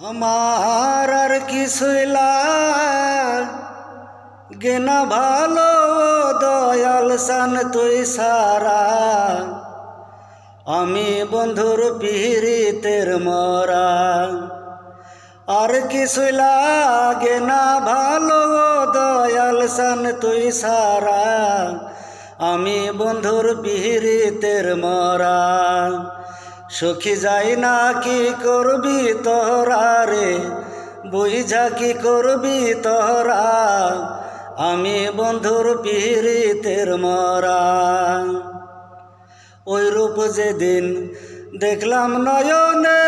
আমার আর কিছুই লাগে না ভালো দয়াল সান তুই সারা। আমি বন্ধুর পিরিতের মরা। আর কিছুই লাগে না ভালো দয়াল সান তুই সারা। আমি বন্ধুর পিরিতের মরা। সখী যাই না কি করবি তোরা রে, বুঝা কি করবি তোরা। আমি বন্ধুর পিরিতের মরা। ওই রূপ যেদিন দেখলাম নয়নে,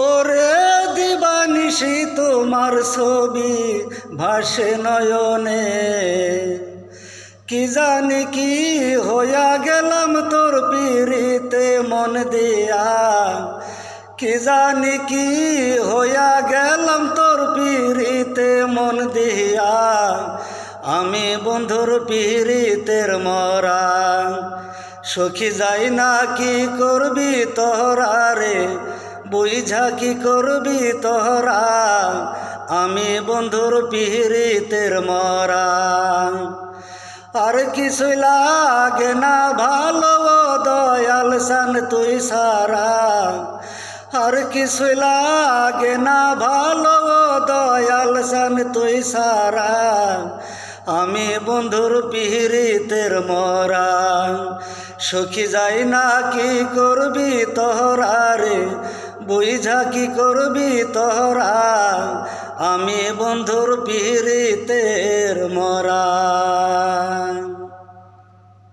ওরে দিবানিশি তোমার ছবি ভাসে নয়নে। কি জানি কি হইয়া গেলাম তোর পিরিতে মন দিয়া। কি জানি কি হইয়া গেলাম তোর পিরিতে মন দিয়া। আমি বন্ধুর পিরিতের মরা। সখী যাই না কি করবি তোরা রে, বুঝা কি করবি তোরা। আমি বন্ধুর পিরিতের মরা। আর কিছুই লাগে না ভালো দয়াল সান তুই সারা। আর কিছুই লাগে না ভালো দয়াল সান তুই সারা। আমি বন্ধুর পিরিতের মরা। সখী যাই না কি করবি তোরা রে, বুঝা কি করবি তোরা। আমি বন্ধুর পিরিতের মরা।